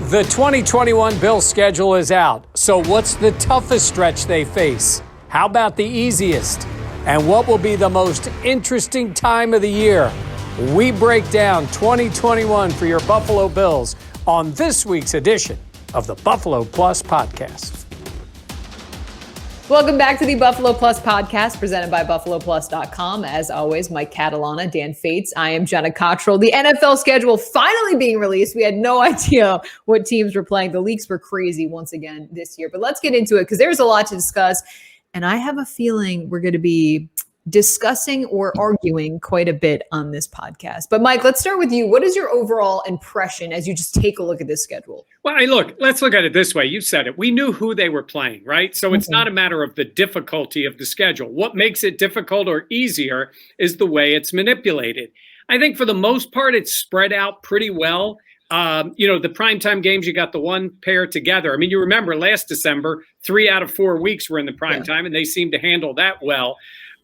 The 2021 Bills schedule is out. So what's the toughest stretch they face? How about the easiest? And what will be the most interesting time of the year? We break down 2021 for your Buffalo Bills on this week's edition of the Buffalo Plus Podcast. Welcome back to the Buffalo Plus Podcast presented by BuffaloPlus.com. As always, Mike Catalana, Dan Fates. I am Jenna Cottrell. The NFL schedule finally being released. We had no idea what teams were playing. The leaks were crazy once again this year. But let's get into it because there's a lot to discuss. And I have a feeling we're going to be discussing or arguing quite a bit on this podcast. But Mike, let's start with you. What is your overall impression as you just take a look at this schedule? Well, let's look at it this way. You said it. We knew who they were playing, right? So it's not a matter of the difficulty of the schedule. What makes it difficult or easier is the way it's manipulated. I think for the most part, it's spread out pretty well. The primetime games, you got the one pair together. I mean, you remember last December, 3 out of 4 weeks were in the primetime, and they seemed to handle that well.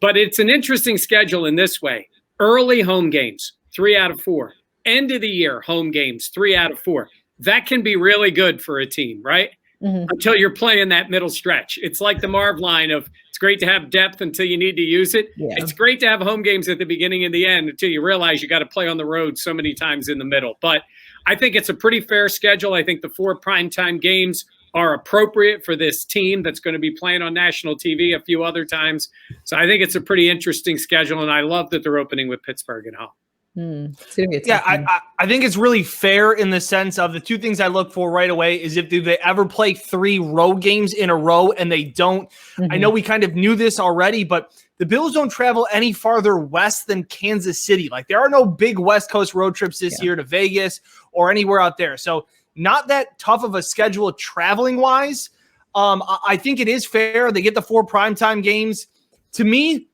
But it's an interesting schedule in this way. Early home games, 3 out of 4. End of the year home games, 3 out of 4. That can be really good for a team, right? Until you're playing that middle stretch. It's like the Marv line of it's great to have depth until you need to use it. Yeah. It's great to have home games at the beginning and the end until you realize you got to play on the road so many times in the middle. But I think it's a pretty fair schedule. I think the 4 primetime games are appropriate for this team that's going to be playing on national TV a few other times. So I think it's a pretty interesting schedule, and I love that they're opening with Pittsburgh at home. I think it's really fair in the sense of the two things I look for right away is if do they ever play 3 road games in a row, and they don't. I know we kind of knew this already, but the Bills don't travel any farther west than Kansas City. Like there are no big West Coast road trips this year to Vegas or anywhere out there. So not that tough of a schedule traveling wise. I think it is fair. They get the 4 primetime games. To me,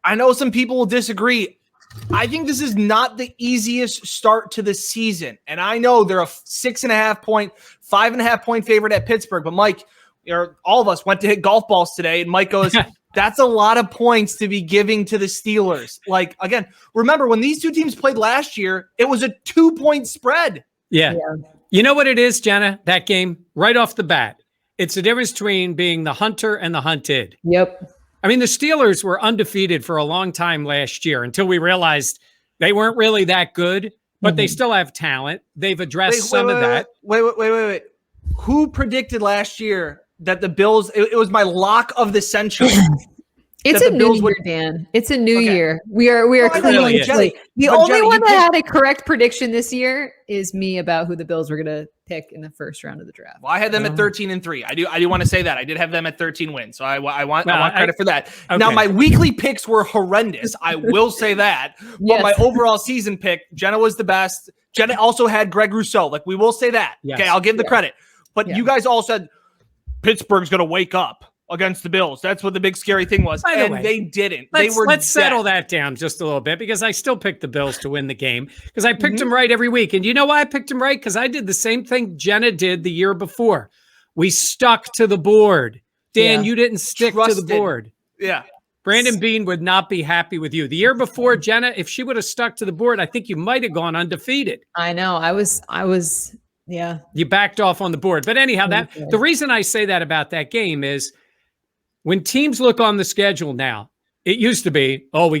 I know some people will disagree. I think this is not the easiest start to the season. And I know they're a 5.5 point favorite at Pittsburgh. But Mike, all of us went to hit golf balls today. And Mike goes, that's a lot of points to be giving to the Steelers. Like, again, remember when these two teams played last year, it was a 2-point spread. Yeah. You know what it is, Jenna, that game, right off the bat? It's the difference between being the hunter and the hunted. Yep. I mean, the Steelers were undefeated for a long time last year until we realized they weren't really that good, but they still have talent. They've addressed some of that. Wait. Who predicted last year that the Bills, it was my lock of the century. It's a new year, Dan. It's a new year. We are clearly the only one that had a correct prediction this year is me about who the Bills were going to pick in the first round of the draft. Well, I had them at 13-3. I do want to say that I did have them at 13 wins, so I want credit for that. Okay. Now my weekly picks were horrendous. I will say that, but my overall season pick, Jenna was the best. Jenna also had Greg Rousseau. Like we will say that. Yes. Okay, I'll give the credit. But you guys all said Pittsburgh's going to wake up against the Bills. That's what the big scary thing was. They didn't. Let's settle that down just a little bit because I still picked the Bills to win the game because I picked them right every week. And you know why I picked them right? Because I did the same thing Jenna did the year before. We stuck to the board. Dan, you didn't stick to the board. Yeah. Brandon Beane would not be happy with you. The year before, Jenna, if she would have stuck to the board, I think you might have gone undefeated. I know. I was. Yeah. You backed off on the board. But anyhow, the reason I say that about that game is when teams look on the schedule now, it used to be, we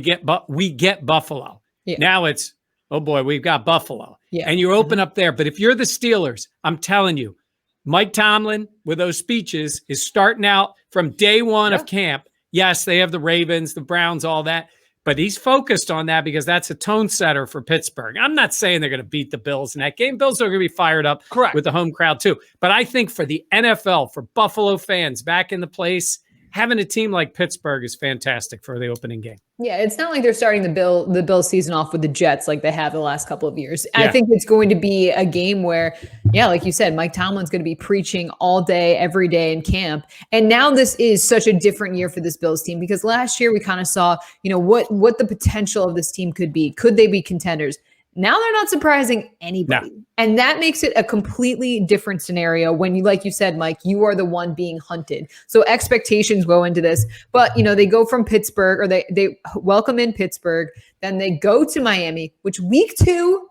get Buffalo. Yeah. Now it's, oh boy, we've got Buffalo. Yeah. And you open up there. But if you're the Steelers, I'm telling you, Mike Tomlin with those speeches is starting out from day one of camp. Yes, they have the Ravens, the Browns, all that. But he's focused on that because that's a tone setter for Pittsburgh. I'm not saying they're going to beat the Bills in that game. Bills are going to be fired up with the home crowd too. But I think for the NFL, for Buffalo fans back in the place, having a team like Pittsburgh is fantastic for the opening game. Yeah, it's not like they're starting the Bills season off with the Jets like they have the last couple of years. Yeah. I think it's going to be a game where, like you said, Mike Tomlin's going to be preaching all day, every day in camp. And now this is such a different year for this Bills team because last year we kind of saw, what the potential of this team could be. Could they be contenders? Now they're not surprising anybody. No. And that makes it a completely different scenario when you, like you said, Mike, you are the one being hunted. So expectations go into this, but they go from Pittsburgh or they welcome in Pittsburgh, then they go to Miami, which week 2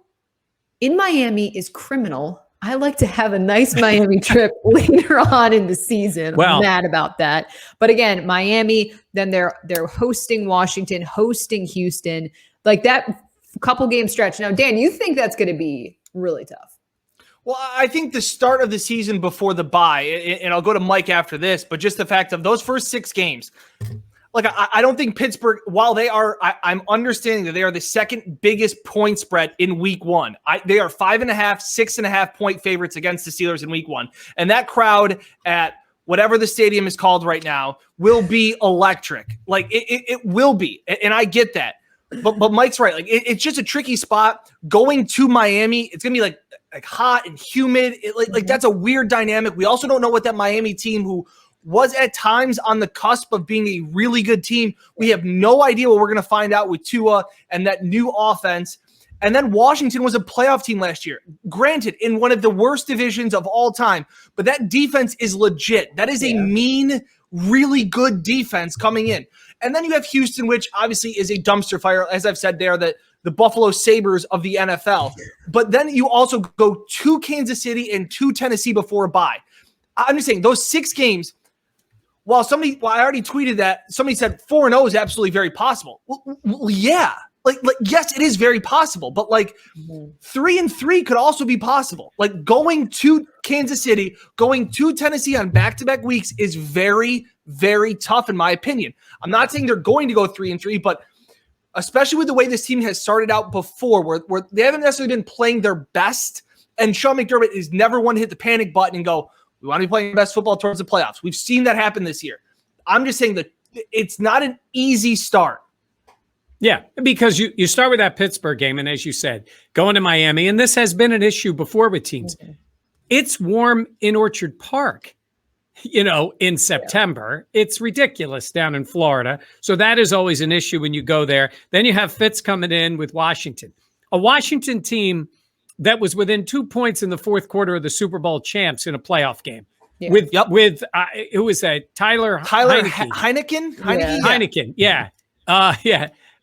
in Miami is criminal. I like to have a nice Miami trip later on in the season. I'm mad about that. But again, Miami, then they're hosting Washington, hosting Houston, like that couple game stretch. Now, Dan, you think that's going to be really tough? Well, I think the start of the season before the bye, and I'll go to Mike after this, but just the fact of those first 6 games, like I don't think Pittsburgh, while they are, I'm understanding that they are the second biggest point spread in week 1. They are 5.5, 6.5 point favorites against the Steelers in week 1. And that crowd at whatever the stadium is called right now will be electric. Like it will be. And I get that. But Mike's right. Like it's just a tricky spot going to Miami. It's going to be like hot and humid. Like that's a weird dynamic. We also don't know what that Miami team who was at times on the cusp of being a really good team. We have no idea what we're going to find out with Tua and that new offense. And then Washington was a playoff team last year. Granted, in one of the worst divisions of all time, but that defense is legit. That is a mean, really good defense coming in. And then you have Houston, which obviously is a dumpster fire. As I've said, they're the Buffalo Sabres of the NFL. But then you also go to Kansas City and to Tennessee before a bye. I'm just saying those 6 games, I already tweeted that somebody said 4-0 is absolutely very possible. Well, yeah. Like, yes, it is very possible, but 3-3 could also be possible. Like going to Kansas City, going to Tennessee on back-to-back weeks is very, very tough in my opinion. I'm not saying they're going to go 3-3, but especially with the way this team has started out before, where they haven't necessarily been playing their best, and Sean McDermott is never one to hit the panic button and go, we want to be playing best football towards the playoffs. We've seen that happen this year. I'm just saying that it's not an easy start. Yeah, because you start with that Pittsburgh game, and as you said, going to Miami, and this has been an issue before with teams. Mm-hmm. It's warm in Orchard Park, in September. Yeah. It's ridiculous down in Florida. So that is always an issue when you go there. Then you have Fitz coming in with Washington. A Washington team that was within 2 points in the fourth quarter of the Super Bowl champs in a playoff game. Yeah. With who was that? Tyler Heineken? Heineken. Yeah.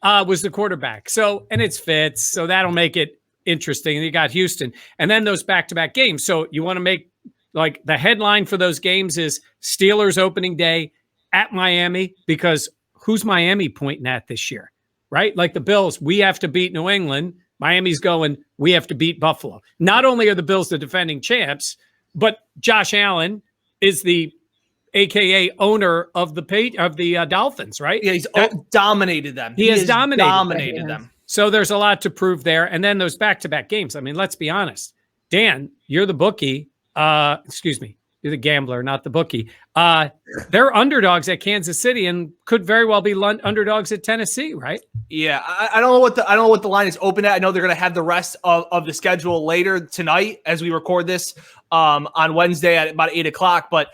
Was the quarterback. So, and it's Fitz. So that'll make it interesting. And you got Houston. And then those back-to-back games. So you want to make, like, the headline for those games is Steelers opening day at Miami, because who's Miami pointing at this year, right? Like the Bills, we have to beat New England. Miami's going, we have to beat Buffalo. Not only are the Bills the defending champs, but Josh Allen is the AKA owner of the Dolphins, right? Yeah, he's dominated them. He has dominated them. So there's a lot to prove there. And then those back-to-back games. I mean, let's be honest. Dan, you're the bookie. Excuse me. You're the gambler, not the bookie. They're underdogs at Kansas City and could very well be underdogs at Tennessee, right? Yeah, I don't know what the line is open at. I know they're going to have the rest of the schedule later tonight as we record this on Wednesday at about 8:00. But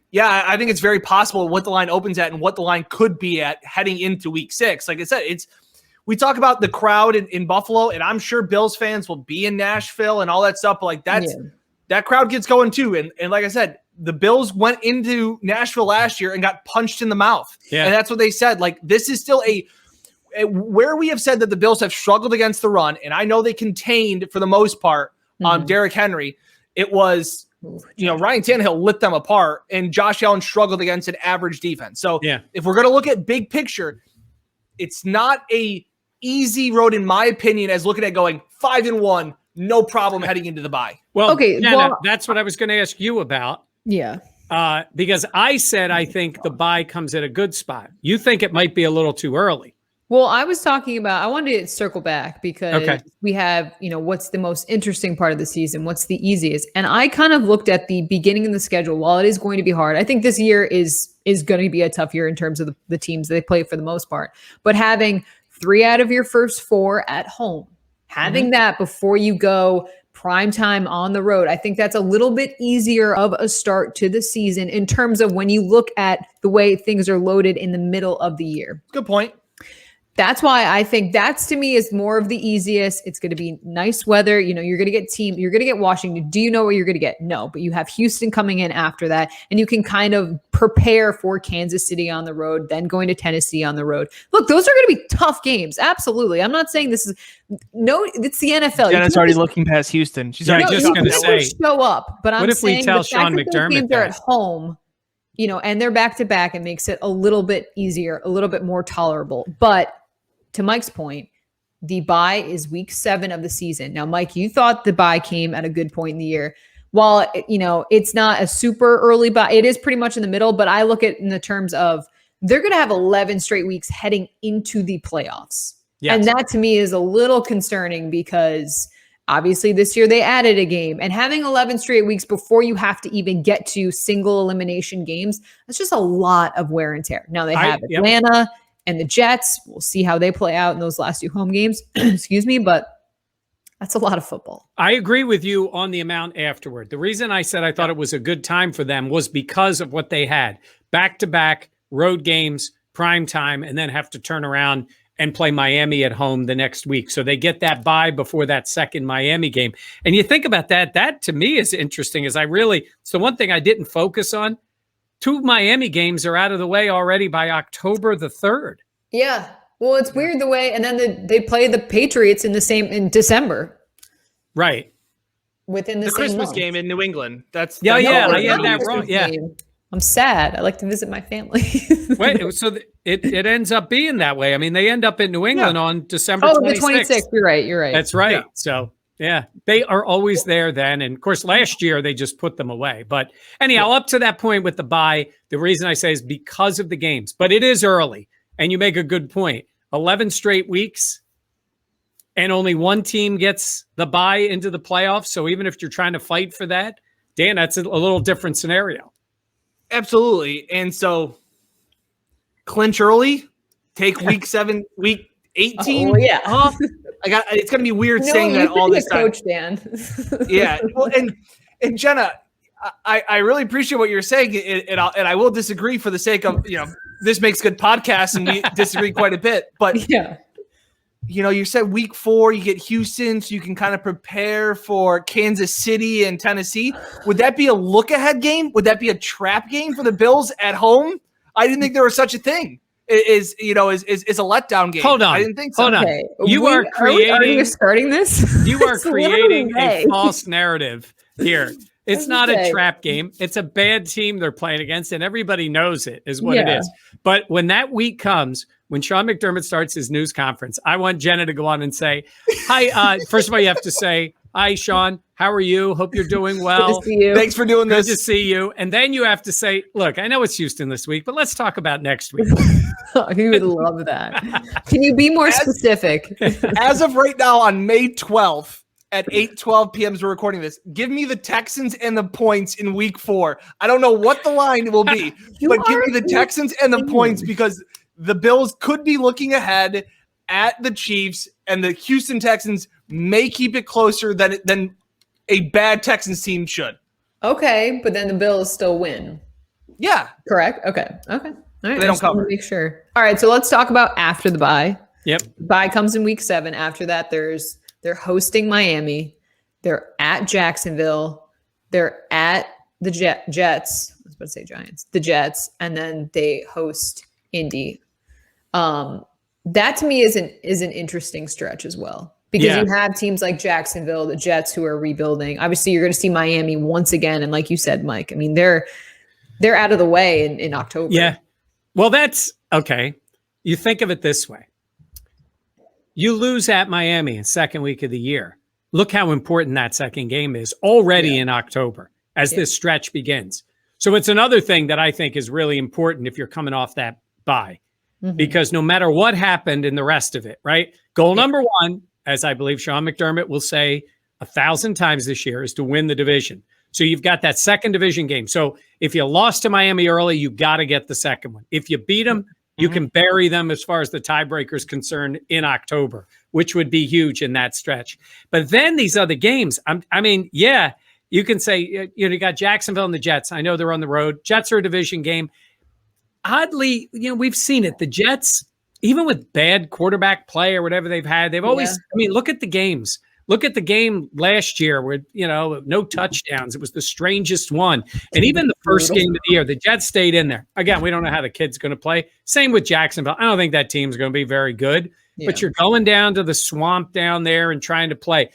yeah, I think it's very possible what the line opens at and what the line could be at heading into week 6. Like I said, we talk about the crowd in Buffalo, and I'm sure Bills fans will be in Nashville and all that stuff. But that crowd gets going too. And like I said, the Bills went into Nashville last year and got punched in the mouth. Yeah. And that's what they said. Like, this is still where we have said that the Bills have struggled against the run. And I know they contained for the most part Derrick Henry. It was, Ryan Tannehill lit them apart, and Josh Allen struggled against an average defense. So if we're going to look at big picture, it's not a easy road, in my opinion, as looking at going 5-1, no problem heading into the bye. Well, okay, Jenna, that's what I was going to ask you about. Yeah. Because I said I think the bye comes at a good spot. You think it might be a little too early. Well, I was talking about, I wanted to circle back because we have, what's the most interesting part of the season? What's the easiest? And I kind of looked at the beginning of the schedule. While it is going to be hard, I think this year is going to be a tough year in terms of the teams that they play for the most part. But having 3 out of your first 4 at home, having that before you go prime time on the road, I think that's a little bit easier of a start to the season in terms of when you look at the way things are loaded in the middle of the year. Good point. That's why I think that's, to me, is more of the easiest. It's going to be nice weather. You're going to get Washington. Do you know what you're going to get? No, but you have Houston coming in after that, and you can kind of prepare for Kansas City on the road, then going to Tennessee on the road. Look, those are going to be tough games. Absolutely. I'm not saying it's the NFL. Jenna's already looking past Houston. She's already just going to say, show up. But what if we tell Sean McDermott they're at home, and they're back to back, it makes it a little bit easier, a little bit more tolerable. But to Mike's point, the bye is week 7 of the season. Now, Mike, you thought the bye came at a good point in the year. While, it's not a super early bye, it is pretty much in the middle, but I look at it in the terms of they're going to have 11 straight weeks heading into the playoffs. Yes. And that to me is a little concerning because obviously this year they added a game, and having 11 straight weeks before you have to even get to single elimination games, that's just a lot of wear and tear. Now they have Atlanta and the Jets. We'll see how they play out in those last 2 home games. Excuse me, but that's a lot of football. I agree with you on the amount afterward. The reason I said I thought it was a good time for them was because of what they had. Back-to-back road games, prime time, and then have to turn around and play Miami at home the next week. So they get that bye before that second Miami game. And you think about that, that to me is interesting. It's the one thing I didn't focus on. 2 Miami games are out of the way already by October the 3rd. Yeah. Well, it's weird the way, and then they play the Patriots in December. Right. Within the same Christmas month. game in New England. I had that wrong. Yeah. I'm sad. I like to visit my family. Wait, so it ends up being that way. I mean, they end up in New England on December 26th. The 26th. You're right. That's right. Yeah. So, yeah, they are always there then. And, of course, last year they just put them away. But anyhow, up to that point with the bye, the reason I say is because of the games. But it is early, and you make a good point. 11 straight weeks, and only one team gets the bye into the playoffs. So even if you're trying to fight for that, Dan, that's a little different scenario. Absolutely. And so clinch early, take week 7, week 18. Oh, yeah. It's going to be weird saying that all this time. Coach Dan. Yeah. Well, and Jenna, I really appreciate what you're saying, and I will disagree for the sake of, this makes good podcasts and we disagree quite a bit. But, you said week 4, you get Houston, so you can kind of prepare for Kansas City and Tennessee. Would that be a look-ahead game? Would that be a trap game for the Bills at home? I didn't think there was such a thing. Is a letdown game. Hold on. I didn't think so. Hold on. Okay. Are we starting this? You are creating a false narrative here. It's not a trap game. It's a bad team they're playing against, and everybody knows it is what it is. But when that week comes, when Sean McDermott starts his news conference, I want Jenna to go on and say, hi. First of all, you have to say, hi, Sean. How are you? Hope you're doing well. Good to see you. Thanks for doing this. Good to see you. And then you have to say, look, I know it's Houston this week, but let's talk about next week. He would love that. Can you be more specific? As of right now on May 12th at 8:12 p.m. as we're recording this, give me the Texans and the points in week 4. I don't know what the line will be, but give me the Texans and the points because the Bills could be looking ahead at the Chiefs, and the Houston Texans may keep it closer than a bad Texans team should. Okay, but then the Bills still win. Yeah. Correct? Okay. All right. They don't cover. Make sure. All right, so let's talk about after the bye. Yep. Bye comes in week 7. After that, they're hosting Miami. They're at Jacksonville. They're at the Jets. I was about to say Giants. The Jets, and then they host Indy. That to me is an interesting stretch as well. Because you have teams like Jacksonville, the Jets, who are rebuilding. Obviously, you're going to see Miami once again. And like you said, Mike, I mean, they're out of the way in October. Yeah. Well, that's okay. You think of it this way. You lose at Miami in second week of the year. Look how important that second game is already in October as this stretch begins. So it's another thing that I think is really important if you're coming off that bye. Because no matter what happened in the rest of it, right? Goal number 1, as I believe Sean McDermott will say 1,000 times this year, is to win the division. So you've got that second division game. So if you lost to Miami early, you got to get the second one. If you beat them, you can bury them as far as the tiebreaker is concerned in October, which would be huge in that stretch. But then these other games, you can say, you got Jacksonville and the Jets. I know they're on the road. Jets are a division game. Oddly, we've seen it. The Jets even with bad quarterback play or whatever they've had, they've always, I mean, look at the games. Look at the game last year where, no touchdowns. It was the strangest one. And even the first game of the year, the Jets stayed in there. Again, we don't know how the kid's going to play. Same with Jacksonville. I don't think that team's going to be very good. But you're going down to the swamp down there and trying to play.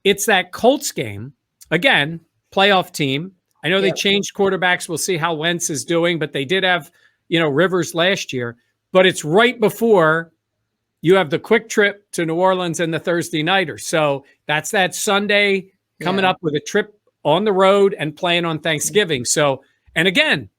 It's that Colts game. Again, playoff team. I know they changed quarterbacks. We'll see how Wentz is doing. But they did have, Rivers last year. But it's right before you have the quick trip to New Orleans and the Thursday nighter. So that's that Sunday coming up with a trip on the road and playing on Thanksgiving. So, and again,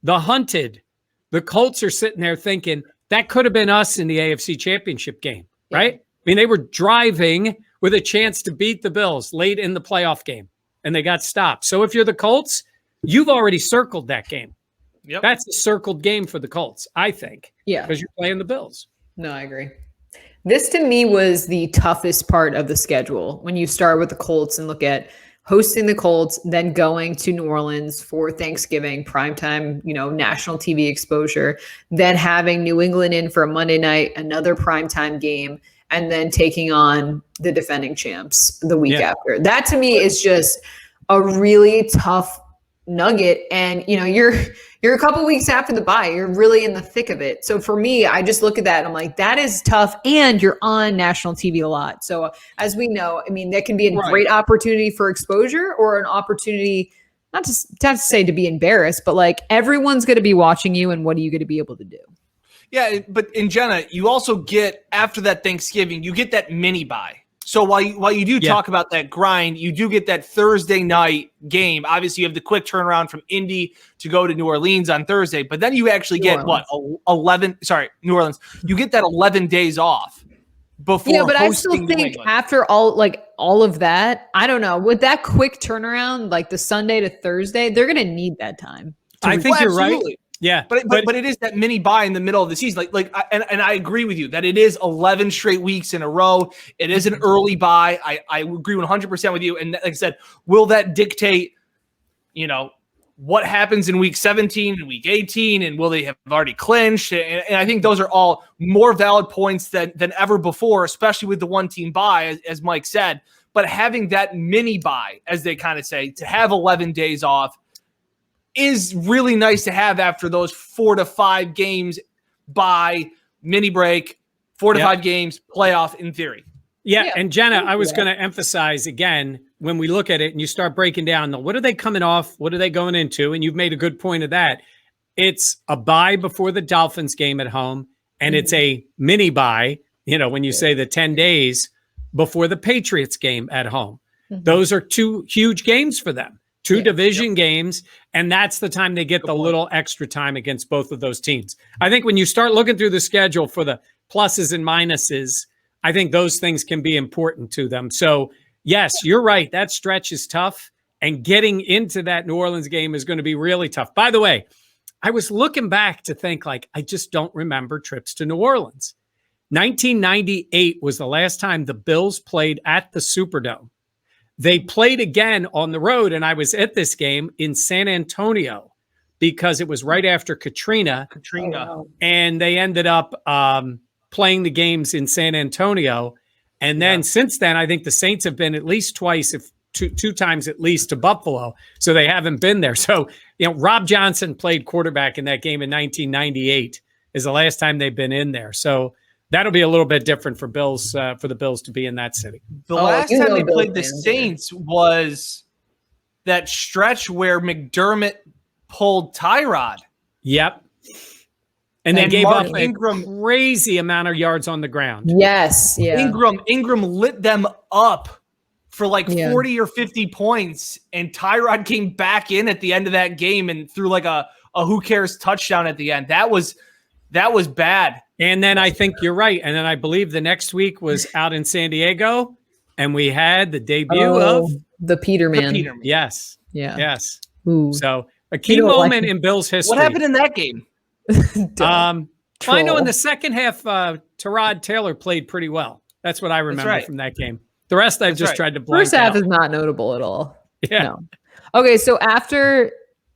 the Colts are sitting there thinking that could have been us in the AFC Championship game, right? I mean, they were driving with a chance to beat the Bills late in the playoff game and they got stopped. So if you're the Colts, you've already circled that game. Yep. That's a circled game for the Colts, I think. Yeah. Because you're playing the Bills. No, I agree. This to me was the toughest part of the schedule when you start with the Colts and look at hosting the Colts, then going to New Orleans for Thanksgiving, primetime, national TV exposure, then having New England in for a Monday night, another primetime game, and then taking on the defending champs the week after. That to me is just a really tough nugget. And, you're a couple weeks after the bye, you're really in the thick of it. So for me, I just look at that and I'm like, that is tough. And you're on national TV a lot. So as we know, I mean, that can be a great opportunity for exposure or an opportunity, not to say to be embarrassed, but like everyone's going to be watching you. And what are you going to be able to do? Yeah. But in Jenna, you also get, after that Thanksgiving, you get that mini bye. So while you do talk about that grind, you do get that Thursday night game. Obviously, you have the quick turnaround from Indy to go to New Orleans on Thursday, but then you actually get New Orleans. You get that 11 days off before. Yeah, but I still think after all of that, I don't know, with that quick turnaround, like the Sunday to Thursday, they're going to need that time. I think you're right. Yeah, but it is that mini bye in the middle of the season. And I agree with you that it is 11 straight weeks in a row. It is an early bye. I agree 100% with you. And like I said, will that dictate, what happens in week 17 and week 18? And will they have already clinched? And I think those are all more valid points than ever before, especially with the one team bye, as Mike said. But having that mini bye, as they kind of say, to have 11 days off, is really nice to have after those 4 to 5 games by mini break, 4 to 5 games, playoff in theory. Yeah. And Jenna, I was going to emphasize again, when we look at it and you start breaking down, what are they coming off? What are they going into? And you've made a good point of that. It's a bye before the Dolphins game at home. And it's a mini bye, when you say the 10 days before the Patriots game at home. Those are 2 huge games for them. 2 division games, and that's the time they get the little extra time against both of those teams. I think when you start looking through the schedule for the pluses and minuses, I think those things can be important to them. So, yes, you're right. That stretch is tough, and getting into that New Orleans game is going to be really tough. By the way, I was looking back to think, I just don't remember trips to New Orleans. 1998 was the last time the Bills played at the Superdome. They played again on the road, and I was at this game in San Antonio because it was right after Katrina. And they ended up playing the games in San Antonio. And then since then, I think the Saints have been at least twice, if two times at least, to Buffalo. So they haven't been there. So, Rob Johnson played quarterback in that game in 1998 is the last time they've been in there. So that'll be a little bit different for the Bills to be in that city. The last time they played the Saints was that stretch where McDermott pulled Tyrod. Yep. And they gave up a crazy amount of yards on the ground. Yes. Yeah. Ingram lit them up for 40 or 50 points, and Tyrod came back in at the end of that game and threw a who cares touchdown at the end. That was bad. And then I think you're right. And then I believe the next week was out in San Diego, and we had the debut of the Peterman. Yes. Yeah. Yes. Ooh. So a key moment in Bills history. What happened in that game? I know in the second half, Tyrod Taylor played pretty well. That's what I remember from that game. The rest I've just tried to blank First half out. is not notable at all. Yeah. No. Okay, so after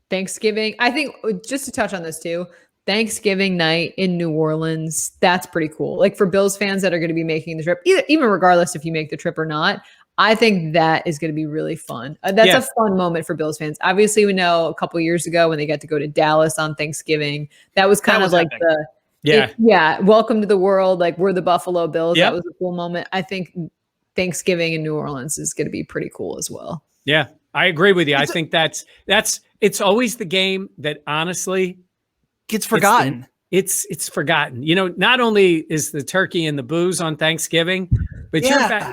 Thanksgiving, I think just to touch on this too, Thanksgiving night in New Orleans, that's pretty cool. Like for Bills fans that are going to be making the trip, even regardless if you make the trip or not, I think that is going to be really fun. That's a fun moment for Bills fans. Obviously, we know a couple years ago when they got to go to Dallas on Thanksgiving, that was kind of like epic. Welcome to the world. Like we're the Buffalo Bills. That was a cool moment. I think Thanksgiving in New Orleans is going to be pretty cool as well. Yeah, I agree with you. I think it's always the game that honestly gets forgotten. It's forgotten. You know, not only is the turkey and the booze on Thanksgiving, but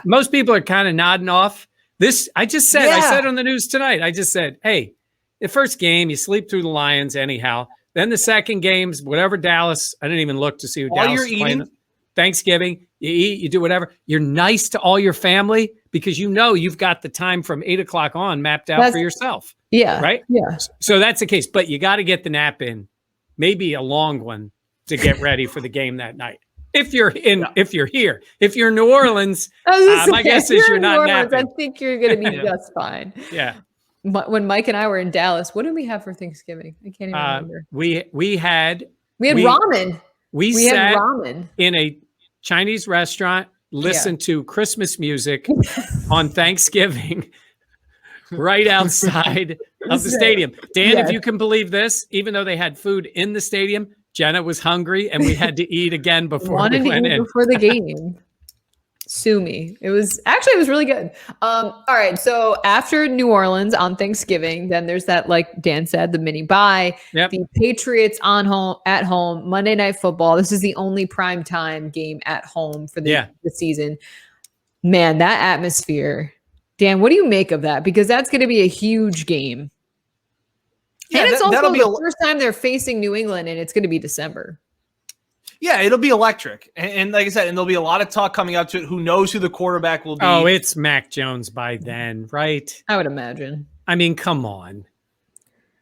most people are kind of nodding off. This, I said on the news tonight, I just said, hey, the first game, you sleep through the Lions anyhow. Then the second game's whatever Dallas, I didn't even look to see who Dallas is playing. Thanksgiving, you eat, you do whatever. You're nice to all your family because you know you've got the time from 8 o'clock on mapped out for yourself. Yeah. Right? Yeah. So that's the case. But you got to get the nap in. Maybe a long one to get ready for the game that night. If you're here, if you're in New Orleans, my guess is you're not napping. I think you're going to be just fine. Yeah. When Mike and I were in Dallas, what did we have for Thanksgiving? I can't even remember. We had ramen. We had ramen in a Chinese restaurant. Listened to Christmas music on Thanksgiving. Right outside of the stadium. Dan, if you can believe this, even though they had food in the stadium, Jenna was hungry and we had to eat again before we went in. Before the game. Sue me. It was really good. All right. So after New Orleans on Thanksgiving, then there's that, like Dan said, the mini bye. Yep. The Patriots at home, Monday Night Football. This is the only primetime game at home for the season. Man, that atmosphere. Dan, what do you make of that? Because that's going to be a huge game. Yeah, and it's also the first time they're facing New England, and it's going to be December. Yeah, it'll be electric. And like I said, and there'll be a lot of talk coming up to it. Who knows who the quarterback will be? Oh, it's Mac Jones by then, right? I would imagine. I mean, come on.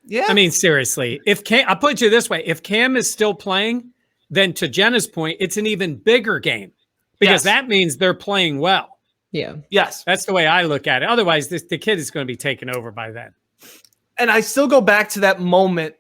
Yeah. I mean, seriously. I'll put it to you this way. If Cam is still playing, then to Jenna's point, it's an even bigger game. Because that means they're playing well. Yeah. Yes. That's the way I look at it. Otherwise, the kid is going to be taken over by then. And I still go back to that moment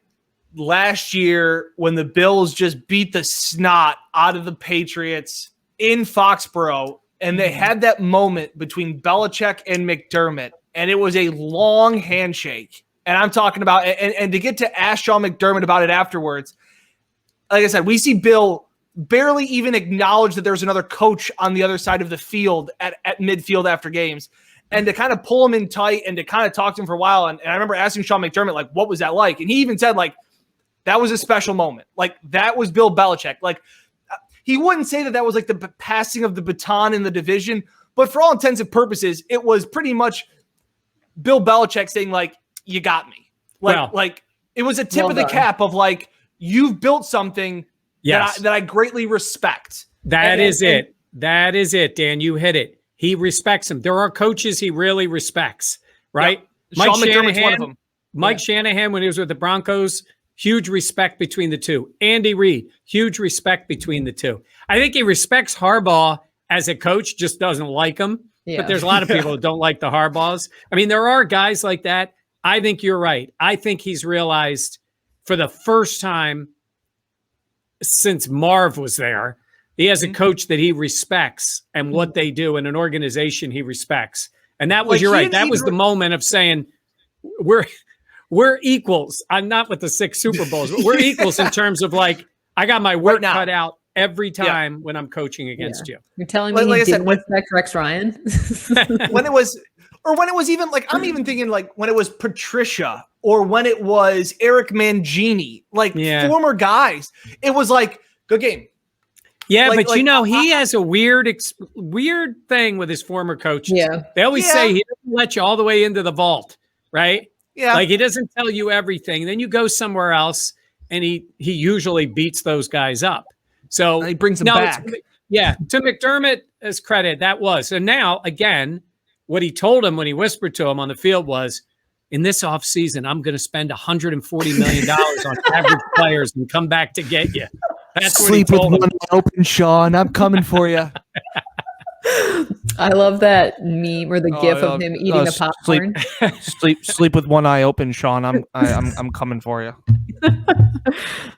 last year when the Bills just beat the snot out of the Patriots in Foxborough. And they had that moment between Belichick and McDermott. And it was a long handshake. And I'm talking about, and to get to ask Sean McDermott about it afterwards, like I said, we see Bill barely even acknowledge that there's another coach on the other side of the field at midfield after games, and to kind of pull him in tight and to kind of talk to him for a while. And I remember asking Sean McDermott, like, what was that like? And he even said, like, that was a special moment. Like, that was Bill Belichick. Like, he wouldn't say that was like the passing of the baton in the division, but for all intents and purposes, it was pretty much Bill Belichick saying, like, you got me. Like it was a tip of the cap of, like, you've built something that I greatly respect. That is it, Dan. You hit it. He respects him. There are coaches he really respects, right? Yeah. Mike Shanahan's one of them. Mike Shanahan, when he was with the Broncos, huge respect between the two. Andy Reid, huge respect between the two. I think he respects Harbaugh as a coach, just doesn't like him. Yeah. But there's a lot of people who don't like the Harbaughs. I mean, there are guys like that. I think you're right. I think he's realized for the first time since Marv was there, he has a coach that he respects and what they do in an organization he respects. And that was, you're right. That was the moment of saying we're equals. I'm not with the 6 Super Bowls, but we're equals in terms of, like, I got my work cut out every time when I'm coaching against you. You're telling me he didn't respect Rex Ryan? when it was even, like, I'm even thinking, like, when it was Patricia or when it was Eric Mangini, like, former guys, it was like, good game. Yeah, but he has a weird thing with his former coaches. Yeah. They always say he doesn't let you all the way into the vault, right? Yeah. Like, he doesn't tell you everything. Then you go somewhere else and he usually beats those guys up. So and he brings them back. To McDermott's credit, that was. So now, again, what he told him when he whispered to him on the field was, in this offseason, I'm going to spend $140 million on average players and come back to get you. That's what he told him. Sleep with one open, Sean. I'm coming for you. I love that meme or the gif of him eating the popcorn. Sleep with one eye open, Sean. I'm coming for you.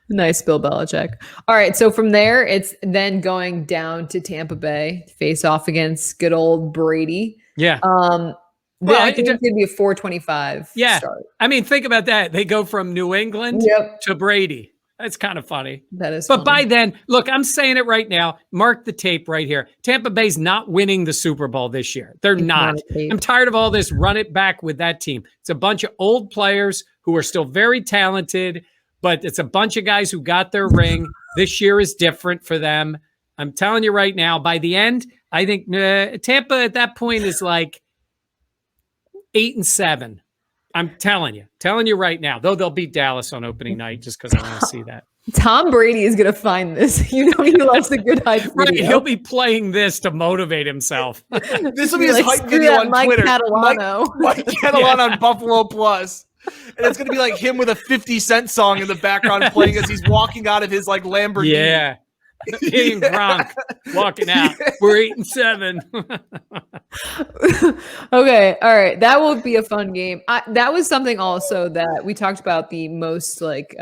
Nice, Bill Belichick. All right, so from there, it's then going down to Tampa Bay, face off against good old Brady. Yeah. Well, I think it's going to be a 4:25 start. I mean, think about that. They go from New England to Brady. That's kind of funny. That is But by then, look, I'm saying it right now. Mark the tape right here. Tampa Bay's not winning the Super Bowl this year. They're not. I'm tired of all this run it back with that team. It's a bunch of old players who are still very talented, but it's a bunch of guys who got their ring. This year is different for them. I'm telling you right now, by the end, I think Tampa at that point is like 8-7. I'm telling you right now, though they'll beat Dallas on opening night just because I want to see that. Tom Brady is going to find this. You know, he loves a good hype video. Right, he'll be playing this to motivate himself. This will be his hype video on Twitter. Mike Catalano on Buffalo Plus. And it's going to be like him with a 50 Cent song in the background playing as he's walking out of his like Lamborghini. Yeah. Hitting Gronk walking out. We're 8-7. Okay, all right. That will be a fun game. That was something also that we talked about, the most like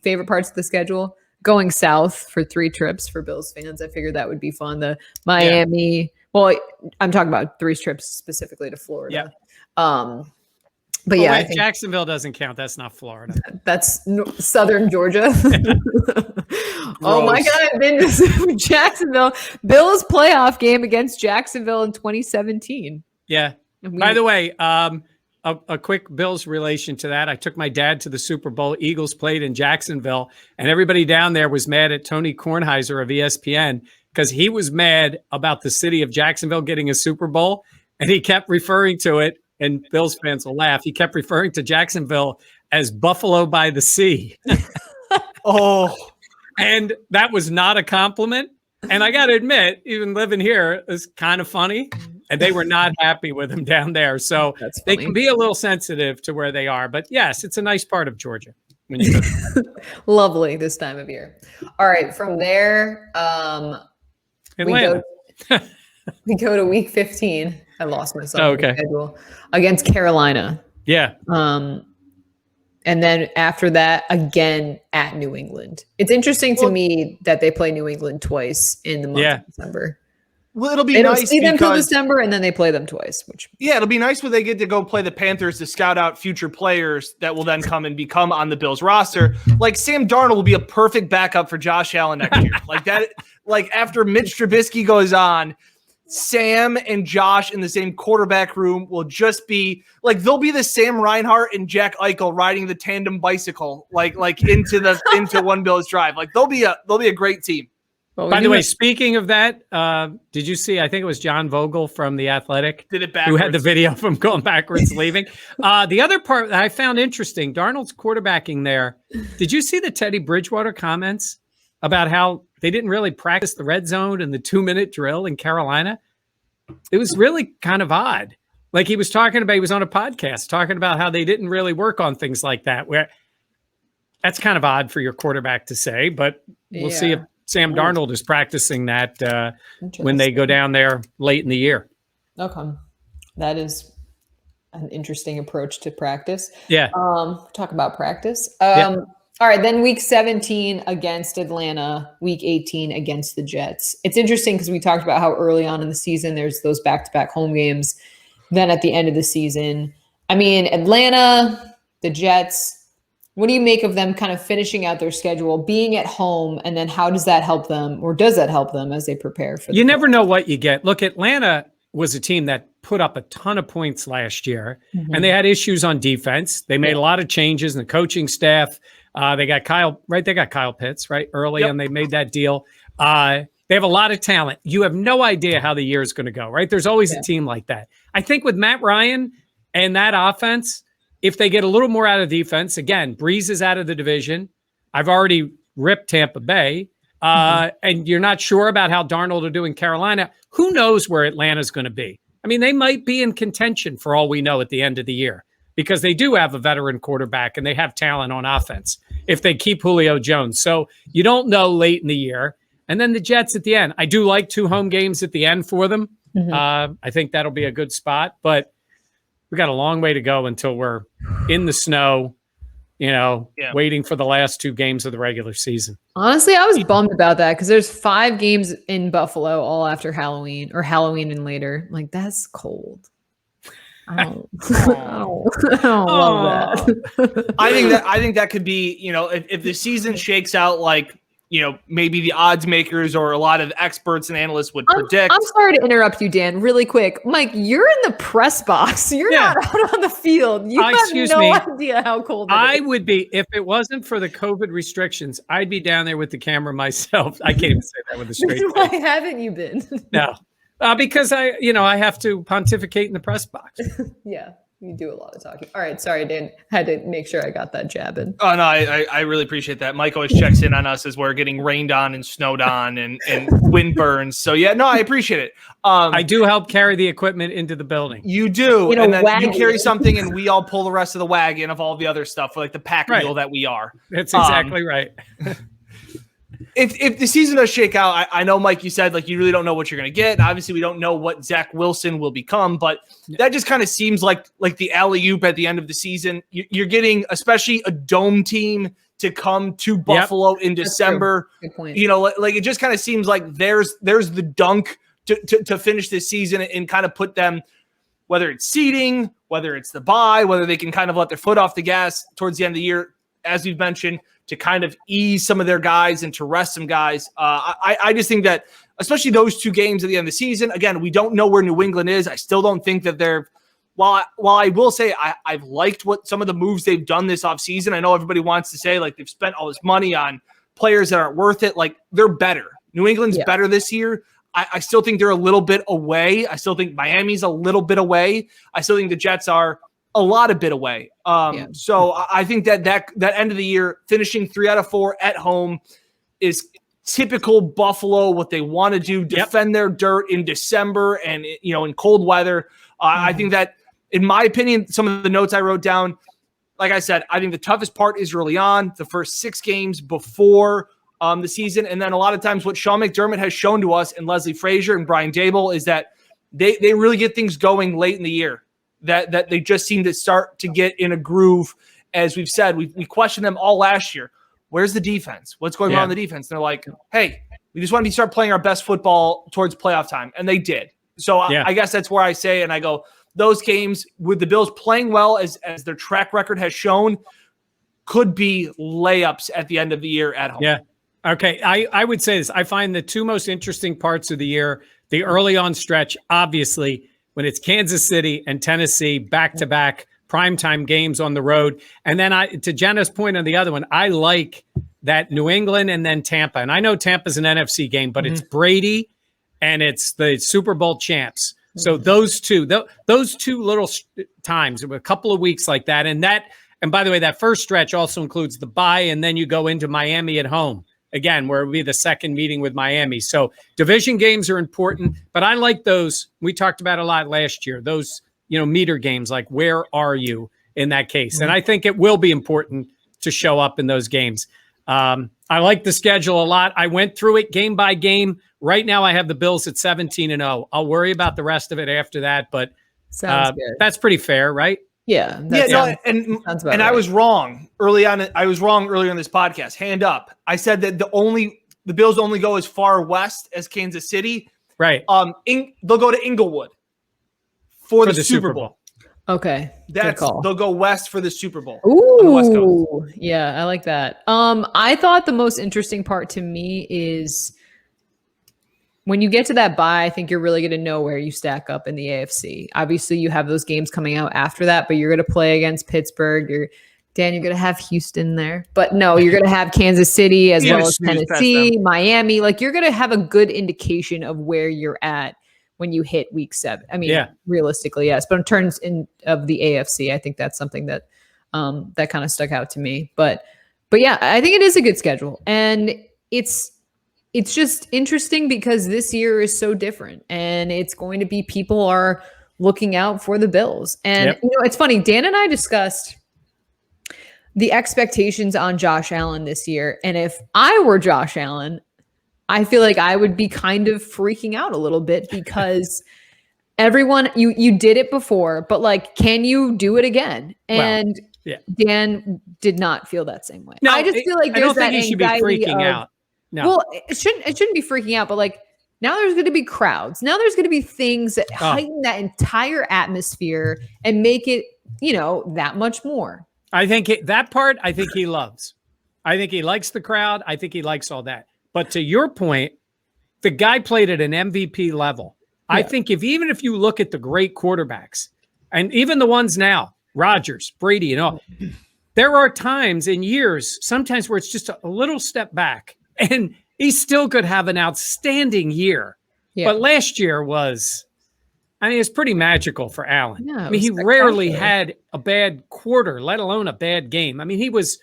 favorite parts of the schedule. Going south for 3 trips for Bills fans. I figured that would be fun. The Miami. Yeah. Well, I'm talking about 3 trips specifically to Florida. Yeah. But I think Jacksonville doesn't count. That's not Florida. That's southern Georgia. Oh my God, I've been to Jacksonville. Bills playoff game against Jacksonville in 2017. Yeah. By the way, a quick Bills relation to that. I took my dad to the Super Bowl. Eagles played in Jacksonville, and everybody down there was mad at Tony Kornheiser of ESPN because he was mad about the city of Jacksonville getting a Super Bowl, and he kept referring to it. And Bills fans will laugh. He kept referring to Jacksonville as Buffalo by the Sea. And that was not a compliment. And I got to admit, even living here, it's kind of funny. And they were not happy with him down there. So they can be a little sensitive to where they are. But yes, it's a nice part of Georgia. When you go Lovely this time of year. All right. From there, Atlanta. We go to week 15. I lost myself. In the schedule against Carolina. Yeah. And then after that, again at New England. It's interesting to me that they play New England twice in the month of December. Well, it'll be they nice. Don't see them till December, and then they play them twice. It'll be nice when they get to go play the Panthers to scout out future players that will then come and become on the Bills roster. Like Sam Darnold will be a perfect backup for Josh Allen next year. Like that. Like after Mitch Trubisky goes on, Sam and Josh in the same quarterback room will just be like, they'll be the Sam Reinhart and Jack Eichel riding the tandem bicycle, like into one Bills drive. Like they'll be a great team. Well, by the way, speaking of that, did you see, I think it was John Vogel from The Athletic did it backwards, who had the video from going backwards leaving. The other part that I found interesting, Darnold's quarterbacking there. Did you see the Teddy Bridgewater comments about how they didn't really practice the red zone and the 2-minute drill in Carolina? It was really kind of odd. Like he was on a podcast talking about how they didn't really work on things like that. Where that's kind of odd for your quarterback to say, but we'll see if Sam Darnold is practicing that when they go down there late in the year. Okay. That is an interesting approach to practice. Yeah. Talk about practice. All right, then week 17 against Atlanta, week 18 against the Jets. It's interesting because we talked about how early on in the season there's those back-to-back home games. Then at the end of the season, I mean, Atlanta, the Jets, what do you make of them kind of finishing out their schedule, being at home, and then how does that help them, or does that help them as they prepare for the never know what you get. Look, Atlanta was a team that put up a ton of points last year, and they had issues on defense. They made a lot of changes in the coaching staff. They got Kyle Pitts, right, early, and they made that deal. They have a lot of talent. You have no idea how the year is going to go, right? There's always a team like that. I think with Matt Ryan and that offense, if they get a little more out of defense, again, Breeze is out of the division. I've already ripped Tampa Bay, and you're not sure about how Darnold will do in Carolina. Who knows where Atlanta's going to be? I mean, they might be in contention for all we know at the end of the year because they do have a veteran quarterback and they have talent on offense if they keep Julio Jones. So you don't know late in the year. And then the Jets at the end. I do like 2 home games at the end for them. I think that'll be a good spot, but we got a long way to go until we're in the snow, waiting for the last 2 games of the regular season. Honestly, I was bummed about that because there's 5 games in Buffalo all after Halloween or Halloween and later. Like, that's cold. I don't love that. I think that could be, if the season shakes out like, maybe the odds makers or a lot of experts and analysts would predict. I'm sorry to interrupt you, Dan, really quick. Mike, you're in the press box. You're not out on the field. You have no idea how cold it is. I would be, if it wasn't for the COVID restrictions, I'd be down there with the camera myself. I can't even say that with a straight face. Why haven't you been? No. Because I have to pontificate in the press box. Yeah, you do a lot of talking. All right, sorry, Dan. Had to make sure I got that jab in. Oh no, I really appreciate that. Mike always checks in on us as we're getting rained on and snowed on and wind burns. So yeah, no, I appreciate it. I do help carry the equipment into the building. You do, and then you carry something, and we all pull the rest of the wagon of all the other stuff, like the pack mule that we are. That's exactly right. If the season does shake out, I know, Mike, you said like you really don't know what you're going to get. Obviously, we don't know what Zach Wilson will become, but that just kind of seems like the alley-oop at the end of the season. You're getting, especially a dome team, to come to Buffalo in December. Good point. Like it just kind of seems like there's the dunk to finish this season and kind of put them, whether it's seeding, whether it's the bye, whether they can kind of let their foot off the gas towards the end of the year, as we've mentioned, to kind of ease some of their guys and to rest some guys. I just think that, especially those 2 games at the end of the season, again, we don't know where New England is. I still don't think that they're – while I will say I've liked what some of the moves they've done this offseason. I know everybody wants to say, like, they've spent all this money on players that aren't worth it. Like, they're better. New England's better this year. I still think they're a little bit away. I still think Miami's a little bit away. I still think the Jets are a lot of bit away. So I think that end of the year, finishing 3 out of 4 at home is typical Buffalo, what they want to do, defend their dirt in December and, in cold weather. I think that, in my opinion, some of the notes I wrote down, like I said, I think the toughest part is early on, the first 6 games before the season. And then a lot of times what Sean McDermott has shown to us, and Leslie Frazier and Brian Dable, is that they really get things going late in the year. That they just seem to start to get in a groove. As we've said, we questioned them all last year. Where's the defense? What's going on in the defense? And they're like, hey, we just want to start playing our best football towards playoff time. And they did. So I guess that's where I say, and I go, those games with the Bills playing well as their track record has shown could be layups at the end of the year at home. Yeah. Okay. I would say this. I find the 2 most interesting parts of the year, the early on stretch, obviously, when it's Kansas City and Tennessee back-to-back primetime games on the road. And then to Jenna's point on the other one, I like that New England and then Tampa. And I know Tampa's an NFC game, but it's Brady and it's the Super Bowl champs. So those two little times, a couple of weeks like that. And by the way, that first stretch also includes the bye, and then you go into Miami at home. Again, where it will be the second meeting with Miami. So division games are important, but I like those. We talked about a lot last year, those, meter games, like where are you in that case? And I think it will be important to show up in those games. I like the schedule a lot. I went through it game by game. Right now I have the Bills at 17-0. I'll worry about the rest of it after that, but that's pretty fair, right? Yeah. And right. I was wrong early on. I was wrong earlier in this podcast. Hand up. I said that the Bills only go as far west as Kansas City. Right. They'll go to Inglewood for the Super Bowl. Okay. That's call. They'll go west for the Super Bowl. Ooh. On the West Coast. Yeah, I like that. I thought the most interesting part to me is when you get to that bye, I think you're really going to know where you stack up in the AFC. Obviously, you have those games coming out after that, but you're going to play against Pittsburgh. You're going to have Houston there. But no, you're going to have Kansas City as well as Tennessee, Miami. Like, you're going to have a good indication of where you're at when you hit week 7. I mean, realistically, yes. But in terms of the AFC, I think that's something that that kind of stuck out to me. But yeah, I think it is a good schedule. And it's just interesting because this year is so different, and it's going to be people are looking out for the Bills. And it's funny, Dan and I discussed the expectations on Josh Allen this year. And if I were Josh Allen, I feel like I would be kind of freaking out a little bit because everyone, you did it before, but like, can you do it again? And Dan did not feel that same way. No, I just feel like there's that he should be freaking out. No. Well, it shouldn't be freaking out, but like now there's going to be crowds. Now there's going to be things that heighten that entire atmosphere and make it, that much more. I think that part, I think he loves. I think he likes the crowd. I think he likes all that. But to your point, the guy played at an MVP level. Yeah. I think even if you look at the great quarterbacks and even the ones now, Rodgers, Brady, there are times in years, sometimes where it's just a little step back and he still could have an outstanding year. Yeah. But last year it's pretty magical for Allen. Yeah, he rarely had a bad quarter, let alone a bad game. I mean, he was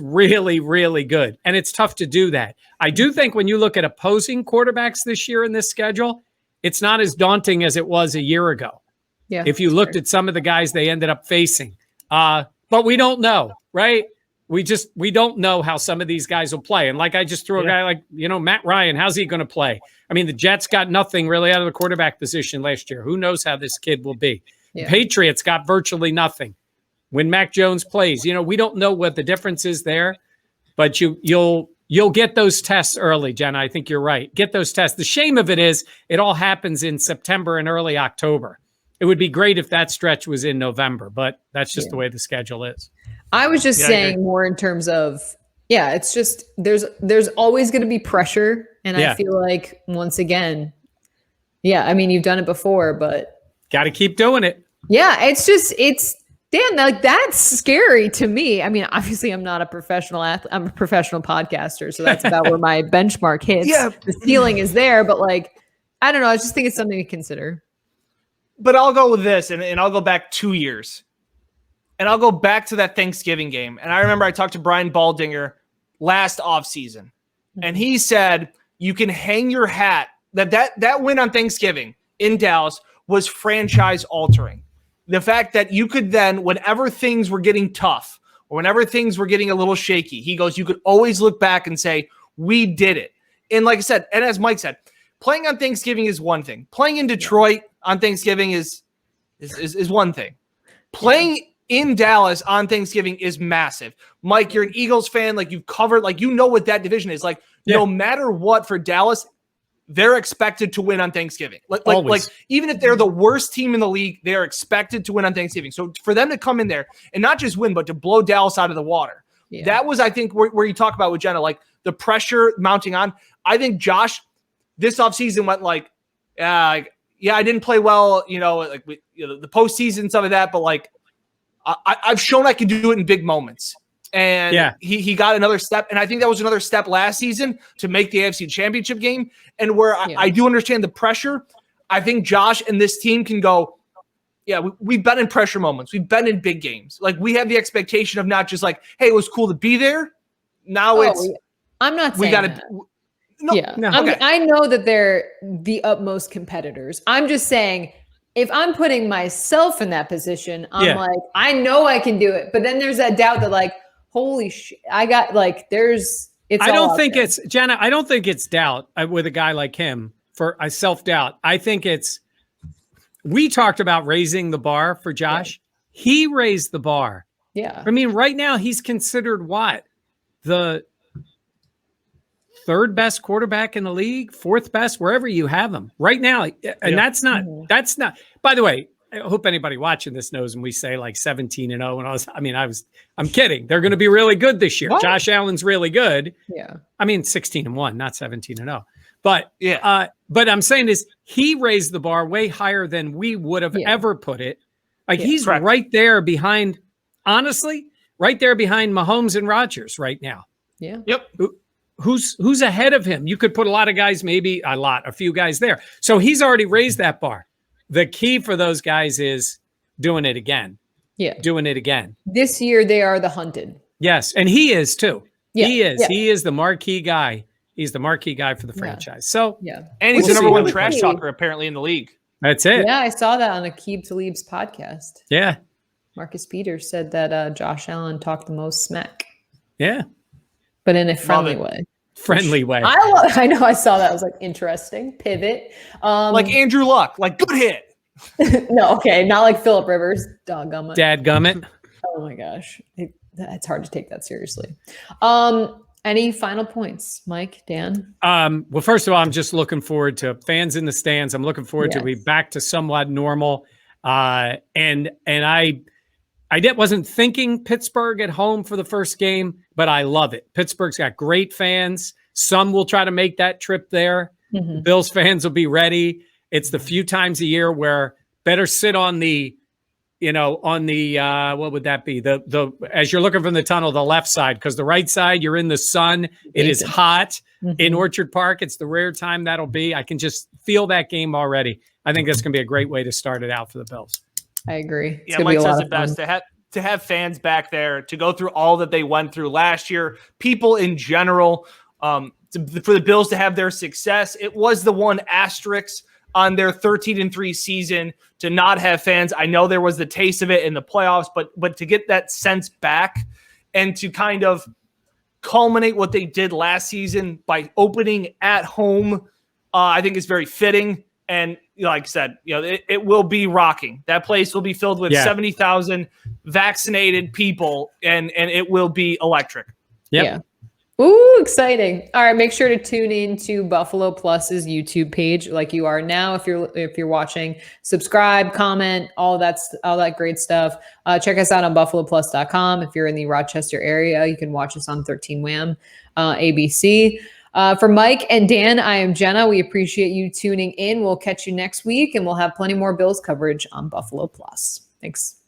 really, really good. And it's tough to do that. I do think when you look at opposing quarterbacks this year in this schedule, it's not as daunting as it was a year ago. Yeah, if you looked at some of the guys they ended up facing. But we don't know, right? We don't know how some of these guys will play. And like I just threw a guy like, Matt Ryan, how's he going to play? I mean, the Jets got nothing really out of the quarterback position last year. Who knows how this kid will be? Yeah. The Patriots got virtually nothing. When Mac Jones plays, we don't know what the difference is there, but you'll get those tests early, Jenna. I think you're right. Get those tests. The shame of it is it all happens in September and early October. It would be great if that stretch was in November, but that's just the way the schedule is. I was just saying more in terms of, it's just there's always going to be pressure. And I feel like once again, I mean, you've done it before, but got to keep doing it. Yeah, it's Dan, like that's scary to me. I mean, obviously I'm not a professional athlete. I'm a professional podcaster. So that's about where my benchmark hits. Yeah. The ceiling is there, but like, I don't know. I just think it's something to consider. But I'll go with this and I'll go back 2 years. And I'll go back to that Thanksgiving game. And I remember I talked to Brian Baldinger last offseason. And he said, you can hang your hat that win on Thanksgiving in Dallas was franchise altering. The fact that you could then, whenever things were getting tough or whenever things were getting a little shaky, he goes, you could always look back and say, we did it. And like I said, and as Mike said, playing on Thanksgiving is one thing. Playing in Detroit on Thanksgiving is one thing. Playing in Dallas on Thanksgiving is massive. Mike, you're an Eagles fan. Like you've covered, like you know what that division is. Like no matter what for Dallas, they're expected to win on Thanksgiving. Like even if they're the worst team in the league, they're expected to win on Thanksgiving. So for them to come in there and not just win, but to blow Dallas out of the water, that was, I think, where you talk about with Jenna, like the pressure mounting on. I think Josh this offseason went like, I didn't play well, the postseason, some of that, but like I've shown I can do it in big moments. And he got another step. And I think that was another step last season to make the AFC Championship game. And where I do understand the pressure, I think Josh and this team can go, we've been in pressure moments. We've been in big games. Like we have the expectation of not just like, hey, it was cool to be there. Now I'm not saying that. Okay. I know that they're the utmost competitors. I'm just saying, if I'm putting myself in that position, I'm like, I know I can do it. But then there's that doubt that like, holy shit, I got like, I don't think it's Jenna. I don't think it's doubt with a guy like him for a self-doubt. I think we talked about raising the bar for Josh. Yeah. He raised the bar. Yeah. I mean, right now he's considered what? The third best quarterback in the league, fourth best, wherever you have him right now. And that's not, by the way, I hope anybody watching this knows when we say like 17-0 and I'm kidding. They're going to be really good this year. What? Josh Allen's really good. Yeah. I mean, 16-1, not 17-0, but but I'm saying is he raised the bar way higher than we would have ever put it. Like he's right there behind, honestly, right there behind Mahomes and Rodgers right now. Yeah. Yep. Who's ahead of him? You could put a lot of guys, maybe a few guys there. So he's already raised that bar. The key for those guys is doing it again. Yeah. Doing it again. This year they are the hunted. Yes. And he is too. Yeah. He is. Yeah. He is the marquee guy. He's the marquee guy for the franchise. So and he's the number one trash talker apparently in the league. That's it. Yeah, I saw that on Aqib Talib's podcast. Yeah. Marcus Peters said that Josh Allen talked the most smack. Yeah. But in a friendly way. Friendly way. I know. I saw that. I was like, interesting pivot. Like Andrew Luck, like good hit. No, okay, not like Philip Rivers, doggummit. Dadgummit. Oh my gosh, it's hard to take that seriously. Any final points, Mike, Dan? Well, first of all, I'm just looking forward to fans in the stands. I'm looking forward to be back to somewhat normal. And I wasn't thinking Pittsburgh at home for the first game, but I love it. Pittsburgh's got great fans. Some will try to make that trip there. Mm-hmm. Bills fans will be ready. It's the few times a year where better sit on the, what would that be? The as you're looking from the tunnel, the left side, because the right side, you're in the sun. It is hot in Orchard Park. It's the rare time that'll be. I can just feel that game already. I think that's going to be a great way to start it out for the Bills. I agree. Yeah, Mike says it best. To have fans back there, to go through all that they went through last year, people in general, for the Bills to have their success, it was the one asterisk on their 13-3 season to not have fans. I know there was the taste of it in the playoffs, but to get that sense back and to kind of culminate what they did last season by opening at home, I think is very fitting. And like I said, it will be rocking. That place will be filled with 70,000 vaccinated people, and it will be electric. Yep. Yeah. Ooh, exciting. All right, make sure to tune in to Buffalo Plus's YouTube page like you are now if you're watching. Subscribe, comment, all that great stuff. Check us out on buffaloplus.com. If you're in the Rochester area, you can watch us on 13 Wham ABC. For Mike and Dan, I am Jenna. We appreciate you tuning in. We'll catch you next week, and we'll have plenty more Bills coverage on Buffalo Plus. Thanks.